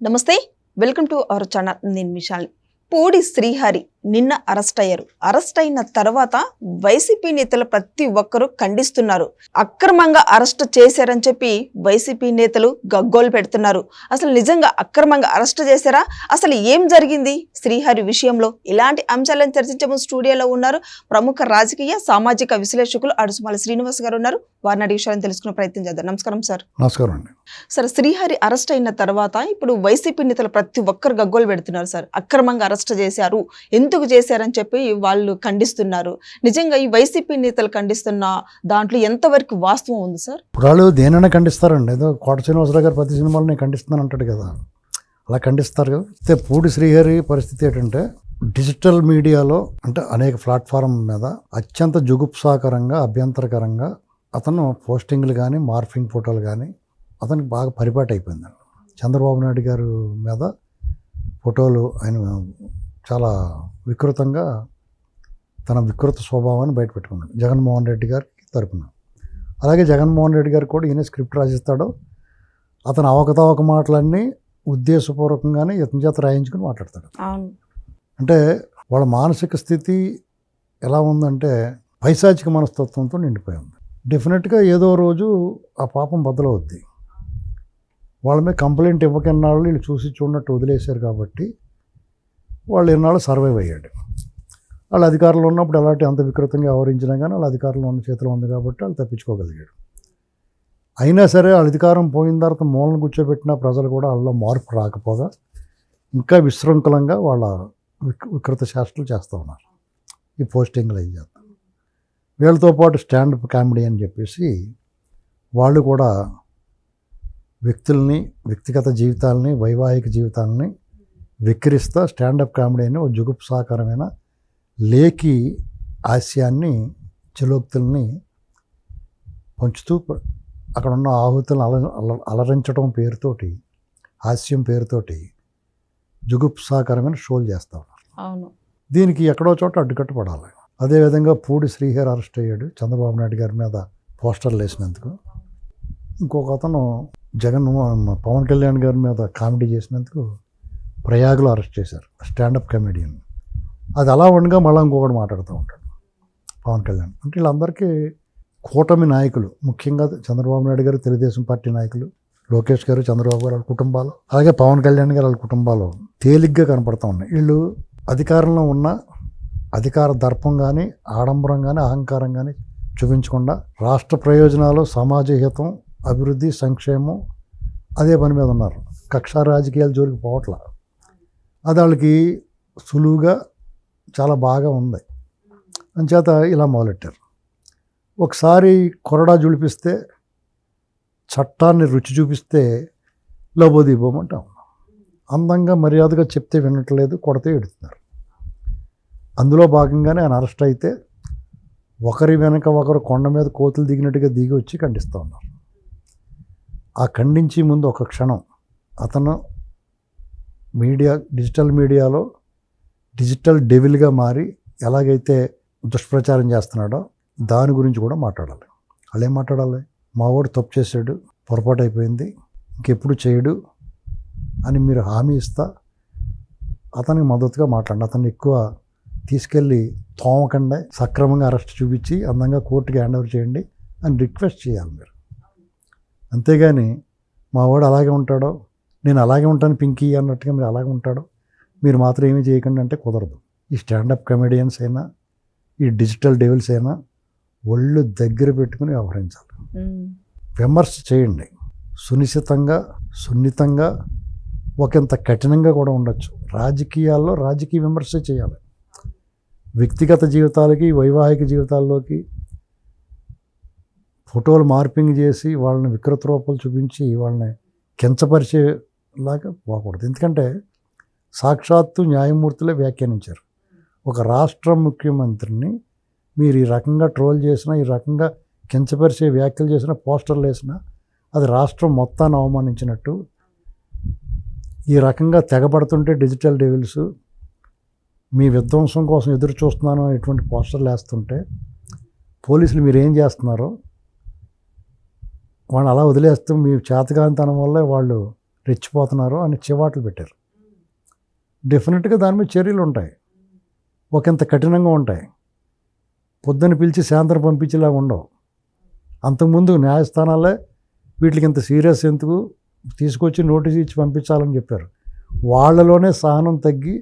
నమస్తే, welcome to our channel. నేను విశాల్. పూడి శ్రీహరి నిన్న అరెస్ట్ అయ్యారు. అరెస్ట్ అయిన తర్వాత వైసీపీ నేతలు ప్రతి ఒక్కరూ ఖండిస్తున్నారు. అక్రమంగా అరెస్ట్ చేశారని చెప్పి వైసీపీ నేతలు గగ్గోలు పెడుతున్నారు. అసలు నిజంగా అక్రమంగా అరెస్ట్ చేశారా? అసలు ఏం జరిగింది శ్రీహరి విషయంలో? ఇలాంటి అంశాలను చర్చించే స్టూడియోలో ఉన్నారు ప్రముఖ రాజకీయ సామాజిక విశ్లేషకులు అడుసుమాల శ్రీనివాస్ గారు ఉన్నారు. వారిని అడిగి విషయాలను తెలుసుకునే ప్రయత్నం చేద్దాం. నమస్కారం సార్. నమస్కారం అండి. సార్, శ్రీహరి అరెస్ట్ అయిన తర్వాత ఇప్పుడు వైసీపీ నేతలు ప్రతి ఒక్కరు గగ్గోలు పెడుతున్నారు. సార్, అక్రమంగా అరెస్ట్ చేశారు, ఎందుకు చేశారని చెప్పి వాళ్ళు ఖండిస్తున్నారు. నిజంగా ఈ వైసీపీ నేతలు ఖండిస్తున్న దాంట్లో ఎంతవరకు వాస్తవం ఉంది సార్? వాళ్ళు దేనైనా ఖండిస్తారండి. ఏదో కోట శ్రీనివాసరావు గారు ప్రతి సినిమాలో నేను ఖండిస్తున్నాను అంటాడు కదా, అలా ఖండిస్తారు కదా. అయితే పూడి శ్రీహరి పరిస్థితి ఏంటంటే, డిజిటల్ మీడియాలో అంటే అనేక ప్లాట్ఫారం మీద అత్యంత జుగుప్సాకరంగా అభ్యంతరకరంగా అతను పోస్టింగ్లు కానీ మార్ఫింగ్ ఫోటోలు కానీ అతనికి బాగా పరిపాటి అయిపోయింది. చంద్రబాబు నాయుడు గారు మీద ఫోటోలు ఆయన చాలా వికృతంగా తన వికృత స్వభావాన్ని బయటపెట్టుకున్నాడు జగన్మోహన్ రెడ్డి గారికి తరపున. అలాగే జగన్మోహన్ రెడ్డి గారు కూడా ఈయన స్క్రిప్ట్ రాసిస్తాడు. అతను అవకతవక మాటలన్నీ ఉద్దేశపూర్వకంగానే ఇతని చేత రాయించుకుని మాట్లాడతాడు. అంటే వాళ్ళ మానసిక స్థితి ఎలా ఉందంటే పైశాచిక మనస్తత్వంతో నిండిపోయి ఉంది. డెఫినెట్గా ఏదో రోజు ఆ పాపం బద్దలవుద్ది. వాళ్ళ మీద కంప్లైంట్ ఇవ్వకన్నాళ్ళు వీళ్ళు చూసి చూడనట్టు వదిలేశారు కాబట్టి వాళ్ళు ఎన్నాళ్ళు సర్వైవ్ అయ్యాడు. వాళ్ళు అధికారంలో ఉన్నప్పుడు ఎలాంటి అంత వికృతంగా వ్యవహరించినా కానీ వాళ్ళ అధికారంలో ఉన్న చేతిలో ఉంది కాబట్టి వాళ్ళు తప్పించుకోగలిగాడు. అయినా సరే వాళ్ళ అధికారం పోయిన తర్వాత మూలను కూర్చోబెట్టిన ప్రజలు కూడా వాళ్ళలో మార్పు రాకపోగా ఇంకా విశృంఖలంగా వాళ్ళ వికృత చేష్టలు చేస్తూ ఉన్నారు. ఈ పోస్టింగ్లు అయ్యి చేస్తారు. వీళ్ళతో పాటు స్టాండప్ కామెడీ అని చెప్పేసి వాళ్ళు కూడా వ్యక్తుల్ని, వ్యక్తిగత జీవితాలని, వైవాహిక జీవితాలని విక్రిస్తూ స్టాండప్ కామెడీ అని ఒక జుగుప్సాకరమైన లేఖి హాస్యాన్ని, చలోక్తుల్ని పంచుతూ అక్కడ ఉన్న ఆహుతులను అలరించడం పేరుతోటి, హాస్యం పేరుతోటి జుగుప్సాకరమైన షోలు చేస్తూ ఉన్నారు. దీనికి ఎక్కడో చోట అడ్డుకట్టు పడాలి. అదేవిధంగా పూడి శ్రీహరి అరెస్ట్ అయ్యాడు చంద్రబాబు నాయుడు గారి మీద పోస్టర్లు వేసినందుకు. ఇంకొక అతను పవన్ కళ్యాణ్ గారి మీద కామెడీ చేసినందుకు ప్రయాగ్లో అరెస్ట్ చేశారు, స్టాండప్ కమెడియన్. అది అలా ఉండగా మళ్ళీ ఇంకొకటి మాట్లాడుతూ ఉంటాడు పవన్ కళ్యాణ్. అంటే వీళ్ళందరికీ కూటమి నాయకులు, ముఖ్యంగా చంద్రబాబు నాయుడు గారు, తెలుగుదేశం పార్టీ నాయకులు, లోకేష్ గారు, చంద్రబాబు గారు వాళ్ళ కుటుంబాలు, అలాగే పవన్ కళ్యాణ్ గారు వాళ్ళ కుటుంబాలు తేలిగ్గా కనపడుతూ ఉన్నాయి. వీళ్ళు అధికారంలో ఉన్న అధికార దర్పం కానీ, ఆడంబరం కానీ, అహంకారం కానీ చూపించకుండా రాష్ట్ర ప్రయోజనాలు, సమాజ హితం, అభివృద్ధి, సంక్షేమం అదే పని మీద ఉన్నారు. కక్షా రాజకీయాల జోలికి పోవట్ల. అది వాళ్ళకి సులువుగా చాలా బాగా ఉంది. అంచేత ఇలా మొదలెట్టారు. ఒకసారి కొరడా జులిపిస్తే, చట్టాన్ని రుచి చూపిస్తే లబోదీపోమంటాం. అందంగా మర్యాదగా చెప్తే వినట్లేదు, కొడితే ఎడుతున్నారు. అందులో భాగంగానే ఆయన అరెస్ట్ అయితే ఒకరి వెనక ఒకరు కొండ మీద కోతులు దిగినట్టుగా దిగి వచ్చి ఖండిస్తూ ఉన్నారు. ఆ ఖండించి ముందు ఒక క్షణం అతను డిజిటల్ మీడియాలో డిజిటల్ డెవిల్గా మారి ఎలాగైతే దుష్ప్రచారం చేస్తున్నాడో దాని గురించి కూడా మాట్లాడాలి. వాళ్ళు ఏం మాట్లాడాలి? మావాడు తప్పు చేశాడు, పొరపాటు అయిపోయింది, ఇంకెప్పుడు చేయడు అని మీరు హామీ ఇస్తా అతనికి మద్దతుగా మాట్లాడండి. అతన్ని ఎక్కువ తీసుకెళ్ళి తోమకండి, సక్రమంగా అరెస్ట్ చూపించి అందంగా కోర్టుకి హ్యాండ్ ఓవర్ చేయండి అని రిక్వెస్ట్ చేయాలి మీరు. అంతేగాని మా వాడు అలాగే ఉంటాడో, నేను అలాగే ఉంటాను పింకీ అన్నట్టుగా మీరు అలాగే ఉంటాడో, మీరు మాత్రం ఏమీ చేయకండి అంటే కుదరదు. ఈ స్టాండప్ కమెడియన్స్ అయినా, ఈ డిజిటల్ డెవిల్స్ అయినా ఒళ్ళు దగ్గర పెట్టుకుని వ్యవహరించాలి. విమర్శ చేయండి, సునిశ్చితంగా, సున్నితంగా, ఒకంత కఠినంగా కూడా ఉండొచ్చు. రాజకీయాల్లో రాజకీయ విమర్శ చేయాలి. వ్యక్తిగత జీవితాలకి, వైవాహిక జీవితాల్లోకి ఫోటోలు మార్పింగ్ చేసి వాళ్ళని వికృత రూపాలు చూపించి వాళ్ళని కించపరిచేలాగా పోకూడదు. ఎందుకంటే సాక్షాత్తు న్యాయమూర్తులే వ్యాఖ్యానించారు, ఒక రాష్ట్ర ముఖ్యమంత్రిని మీరు ఈ రకంగా ట్రోల్ చేసినా, ఈ రకంగా కించపరిచే వ్యాఖ్యలు చేసినా, పోస్టర్లు వేసినా అది రాష్ట్రం మొత్తాన్ని అవమానించినట్టు. ఈ రకంగా తెగబడుతుంటే డిజిటల్ డెవిల్స్ మీ విధ్వంసం కోసం ఎదురు చూస్తున్నాను ఎటువంటి పోస్టర్లు వేస్తుంటే పోలీసులు మీరు ఏం చేస్తున్నారో వాళ్ళని అలా వదిలేస్తూ మీ చేతకానితనం వల్లే వాళ్ళు రెచ్చిపోతున్నారు అని చివాట్లు పెట్టారు. డెఫినెట్గా దాని మీద చర్యలు ఉంటాయి, ఒకంత కఠినంగా ఉంటాయి. పొద్దున్న పిలిచి సాయంత్రం పంపించేలాగా ఉండవు. అంతకుముందు న్యాయస్థానాలే వీటికి ఇంత సీరియస్ ఎందుకు తీసుకొచ్చి నోటీస్ ఇచ్చి పంపించాలని చెప్పారు. వాళ్ళలోనే సహనం తగ్గి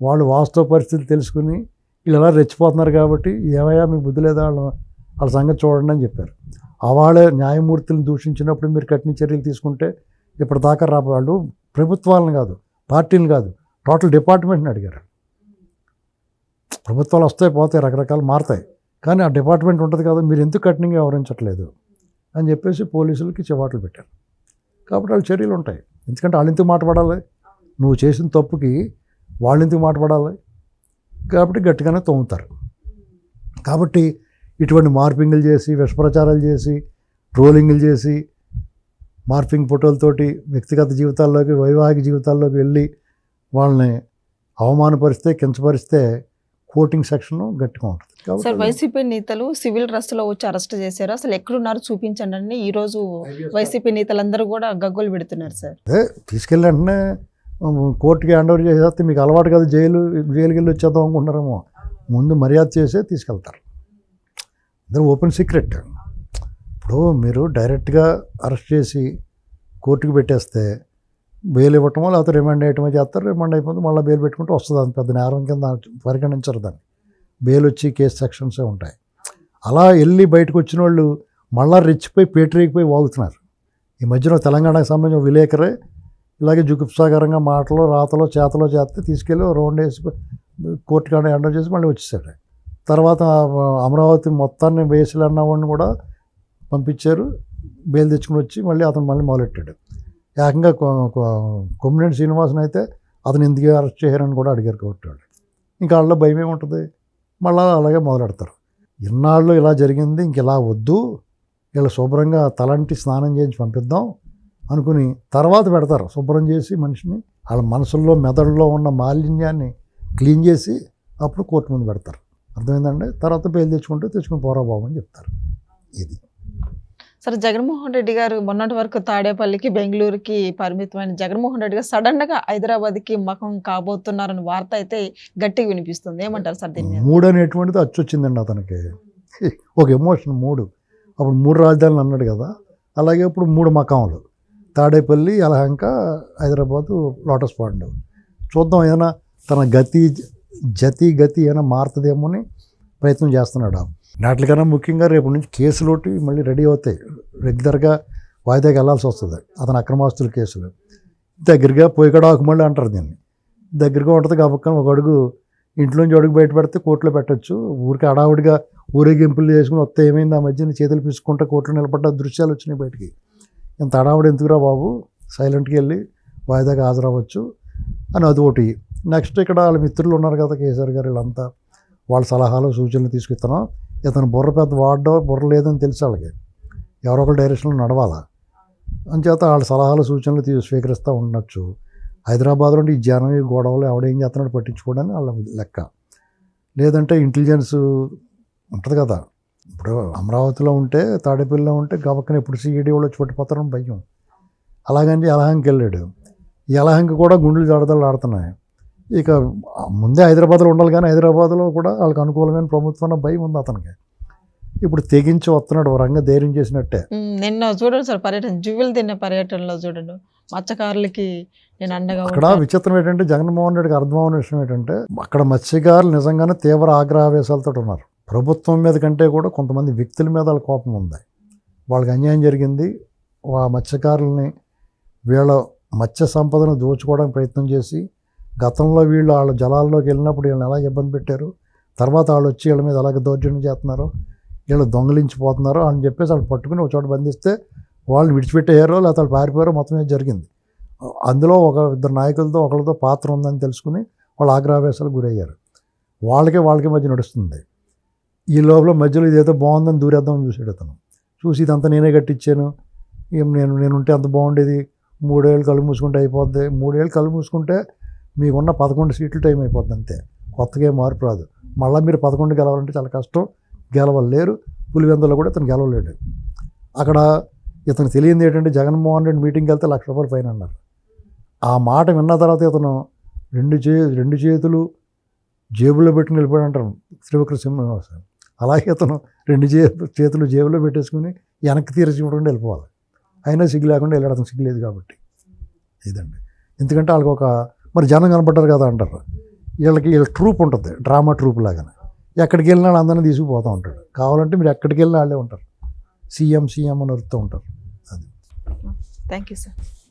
వాళ్ళు వాస్తవ పరిస్థితులు తెలుసుకుని వీళ్ళు ఎలా రెచ్చిపోతున్నారు కాబట్టి ఏమయ్యా మీకు బుద్ధి లేదా వాళ్ళ సంగతి చూడండి అని చెప్పారు. వాళ్ళే న్యాయమూర్తులను దూషించినప్పుడు మీరు కఠిన చర్యలు తీసుకుంటే ఇప్పటిదాకా వాళ్ళు ప్రభుత్వాలను కాదు, పార్టీలు కాదు, టోటల్ డిపార్ట్మెంట్ని అడిగారు. ప్రభుత్వాలు వస్తాయి పోతాయి, రకరకాలు మారుతాయి, కానీ ఆ డిపార్ట్మెంట్ ఉంటుంది కదా, మీరు ఎందుకు కఠినంగా వ్యవహరించట్లేదు అని చెప్పేసి పోలీసులకి చివాట్లు పెట్టారు. కాబట్టి వాళ్ళు చర్యలు ఉంటాయి. ఎందుకంటే వాళ్ళు ఎందుకు మాట్లాడాలి, నువ్వు చేసిన తప్పుకి వాళ్ళు ఎందుకు మాట్లాడాలి, కాబట్టి గట్టిగానే తోముతారు. కాబట్టి ఇటువంటి మార్పింగ్లు చేసి, విషప్రచారాలు చేసి, ట్రోలింగ్లు చేసి, మార్పింగ్ ఫోటోలతోటి వ్యక్తిగత జీవితాల్లోకి, వైవాహిక జీవితాల్లోకి వెళ్ళి వాళ్ళని అవమానపరిస్తే, కించపరిస్తే కోటింగ్ సెక్షన్ గట్టిగా ఉంటుంది. సార్, వైసీపీ నేతలు సివిల్ డ్రెస్లో వచ్చి అరెస్ట్ చేశారు, అసలు ఎక్కడున్నారు చూపించండి అని ఈరోజు వైసీపీ నేతలందరూ కూడా గగ్గోలు పెడుతున్నారు సార్. అదే తీసుకెళ్ళి వెంటనే కోర్టుకి హ్యాండ్ ఓవర్ చేసేస్తే మీకు అలవాటు కదా, జైలుకి వెళ్ళి వచ్చేద్దాం అనుకుంటున్నారేమో. ముందు మర్యాద చేసే తీసుకెళ్తారు. అందరూ ఓపెన్ సీక్రెట్. ఇప్పుడు మీరు డైరెక్ట్గా అరెస్ట్ చేసి కోర్టుకి పెట్టేస్తే బెయిల్ ఇవ్వటమో లేకపోతే రిమాండ్ వేయటమో చేస్తారు. రిమాండ్ అయిపోతే మళ్ళీ బెయిల్ పెట్టుకుంటూ వస్తుంది. అంత పెద్ద నేరం కింద పరిగణించరు దాన్ని. బెయిల్ వచ్చి కేసు సెక్షన్సే ఉంటాయి. అలా వెళ్ళి బయటకు వచ్చిన వాళ్ళు మళ్ళీ రెచ్చిపోయి పేటరీకిపోయి వాగుతున్నారు. ఈ మధ్యలో తెలంగాణకు సంబంధించిన విలేకరే ఇలాగే జుగుప్సాకరంగా మాటలో, రాతలో, చేతలో చేస్తే తీసుకెళ్ళి రౌండ్ వేసి కోర్టుకి హ్యాండ్ ఓవర్ చేసి మళ్ళీ వచ్చేసాడు. తర్వాత అమరావతి మొత్తాన్ని బేసిలు అన్నవాడిని కూడా పంపించారు. బెయిల్ తెచ్చుకుని వచ్చి మళ్ళీ అతను మొదలెట్టాడు. ఏకంగా కొమ్మినేని శ్రీనివాసన్ అయితే అతను ఎందుకు అరెస్ట్ చేశారని కూడా అడిగారు కోర్టు వాళ్ళు. ఇంకా వాళ్ళలో భయం ఏముంటుంది, మళ్ళీ అలాగే మొదలెడతారు. ఇన్నాళ్ళు ఇలా జరిగింది, ఇంక ఇలా వద్దు, వీళ్ళు శుభ్రంగా తలంటి స్నానం చేయించి పంపిద్దాం అనుకుని తర్వాత పెడతారు. శుభ్రం చేసి మనిషిని వాళ్ళ మనసుల్లో, మెదడులో ఉన్న మాలిన్యాన్ని క్లీన్ చేసి అప్పుడు కోర్టు ముందు పెడతారు. అర్థమైందండి. తర్వాత బెయిల్ తెచ్చుకుని పోరా బాబు అని చెప్తారు. ఇది సరే, జగన్మోహన్ రెడ్డి గారు మొన్నటి వరకు తాడేపల్లికి, బెంగళూరుకి పరిమితమైన జగన్మోహన్ రెడ్డి గారు సడన్గా హైదరాబాద్కి ముఖం కాబోతున్నారని వార్త అయితే గట్టిగా వినిపిస్తుంది. ఏమంటారు సార్ దీన్ని? మూడు అనేటువంటిది అచ్చొచ్చిందండి అతనికి. ఒక ఎమోషన్, మూడు. అప్పుడు 3 రాజధానులు అన్నాడు కదా, అలాగే ఇప్పుడు 3 మకాములు, తాడేపల్లి, యలహంక, హైదరాబాదు, లోటస్ పాండ్. చూద్దాం ఏమైనా తన గతి ఏమైనా మారుతుందేమో అని ప్రయత్నం చేస్తున్నాడు. నాటికన్నా ముఖ్యంగా రేపు నుంచి కేసులు ఒకటి మళ్ళీ రెడీ అవుతాయి. రెగ్యులర్గా వాయిదాకి వెళ్లాల్సి వస్తుంది. అతని అక్రమాస్తుల కేసులు దగ్గరగా పోయికడాకు మళ్ళీ అంటారు. దీన్ని దగ్గరగా ఉంటుంది కాబట్టి ఒక అడుగు ఇంట్లోంచి అడుగు బయట పెడితే కోర్టులో పెట్టచ్చు. ఊరికి హడావుడిగా ఊరేగింపులు చేసుకుని వస్తే ఏమైంది, ఆ మధ్యన చేతులు పీసుకుంటే కోర్టులో నిలబడ్డ దృశ్యాలు వచ్చినాయి బయటికి. ఇంత హడావుడి ఎందుకురా బాబు, సైలెంట్కి వెళ్ళి వాయిదాకి హాజరవ్వచ్చు అని అది ఒకటి. నెక్స్ట్ ఇక్కడ వాళ్ళ మిత్రులు ఉన్నారు కదా, కేసీఆర్ గారు, వీళ్ళంతా వాళ్ళ సలహాలు, సూచనలు తీసుకున్నాం. ఇతను బుర్ర పెద్ద బుర్ర లేదని తెలిసి వాళ్ళకి ఎవరో ఒకరి డైరెక్షన్లో నడవాలా. అంచేత వాళ్ళ సలహాలు, సూచనలు స్వీకరిస్తూ ఉండొచ్చు. హైదరాబాద్లో ఈ జనం, ఈ గొడవలు ఎవడేం చేస్తున్నాడు పట్టించుకోవడానికి వాళ్ళ లెక్క. లేదంటే ఇంటెలిజెన్స్ ఉంటుంది కదా. ఇప్పుడు అమరావతిలో ఉంటే, తాడేపల్లిలో ఉంటే గబక్కన ఎప్పుడు సిఐడి వాళ్ళు వచ్చి పట్టిపోతారని భయం. అలాగని యలహంకి వెళ్ళాడు. యలహంకి కూడా గుండెలు దడదలు ఆడుతున్నాయి. ఇక ముందే హైదరాబాద్లో ఉండాలి, కానీ హైదరాబాద్లో కూడా వాళ్ళకి అనుకూలమైన ప్రభుత్వం భయం ఉంది అతనికి. ఇప్పుడు తెగించి వస్తున్నాడు, రంగ ధైర్యం చేసినట్టే. నిన్న చూడండి సార్, పర్యటన జువ్వెలు తిన్న పర్యటనలో చూడండి, మత్స్యకారులకి నేను అండగా. అక్కడ విచిత్రం ఏంటంటే, జగన్మోహన్ రెడ్డికి అర్థమవున విషయం ఏంటంటే, అక్కడ మత్స్యకారులు నిజంగానే తీవ్ర ఆగ్రహావేశాలతో ఉన్నారు. ప్రభుత్వం మీద కంటే కూడా కొంతమంది వ్యక్తుల మీద వాళ్ళ కోపం ఉంది. వాళ్ళకి అన్యాయం జరిగింది, ఆ మత్స్యకారులని వీళ్ళ మత్స్య సంపదను దోచుకోవడానికి ప్రయత్నం చేసి, గతంలో వీళ్ళు వాళ్ళ జలాల్లోకి వెళ్ళినప్పుడు వీళ్ళని ఎలా ఇబ్బంది పెట్టారు, తర్వాత వాళ్ళు వచ్చి వీళ్ళ మీద అలాగే దౌర్జన్యం చేస్తున్నారు, వీళ్ళు దొంగలించిపోతున్నారు అని చెప్పేసి వాళ్ళు పట్టుకుని ఒక చోట బంధిస్తే వాళ్ళు విడిచిపెట్టేయారో లేకపోతే వాళ్ళు పారిపోయారో మొత్తం జరిగింది. అందులో ఒక 2 నాయకులతో ఒకరితో పాత్ర ఉందని తెలుసుకుని వాళ్ళు ఆగ్రహావేశాలకు గురయ్యారు. వాళ్ళకి మధ్య నడుస్తుంది. ఈ లోపల మధ్యలో ఇదేదో బాగుందని దూరేద్దామని చూసాడు అతను. చూసి ఇదంతా నేనే కట్టించాను, నేను ఉంటే అంత బాగుండేది, 3 ఏళ్ళు కళ్ళు మూసుకుంటే అయిపోద్ది. 3 ఏళ్ళు కళ్ళు మూసుకుంటే మీకున్న 11 సీట్లు టైం అయిపోద్ది అంతే. కొత్తగా మార్పు రాదు. మళ్ళీ మీరు 11 గెలవాలంటే చాలా కష్టం, గెలవలేరు. పులివెందులో కూడా ఇతను గెలవలేడు. అక్కడ ఇతను తెలియంది ఏంటంటే, జగన్మోహన్ రెడ్డి మీటింగ్కి వెళ్తే ₹1,00,000 ఫైన్ అన్నారు. ఆ మాట విన్న తర్వాత ఇతను రెండు చేతులు జేబులో పెట్టుకుని వెళ్ళిపోయాడు అంటారు త్రివిక్రమ శ్రీనివాస్. అలాగే ఇతను చేతులు జేబులో పెట్టేసుకుని వెనక్కి తీరచి ఇవ్వకుండా వెళ్ళిపోవాలి. అయినా సిగ్గు లేకుండా వెళ్ళాడు. అతను సిగ్గు లేదు కాబట్టి. ఇదండి. ఎందుకంటే వాళ్ళకి ఒక మరి జనం కనపడ్డారు కదా అంటారు. వీళ్ళ ట్రూప్ ఉంటుంది, డ్రామా ట్రూప్ లాగానే. ఎక్కడికి వెళ్ళినా అందరినీ తీసుకుపోతూ ఉంటాడు. కావాలంటే మీరు ఎక్కడికి వెళ్ళినా వాళ్ళే ఉంటారు. సీఎం అని అరుస్తూ ఉంటారు. అది. Thank you sir.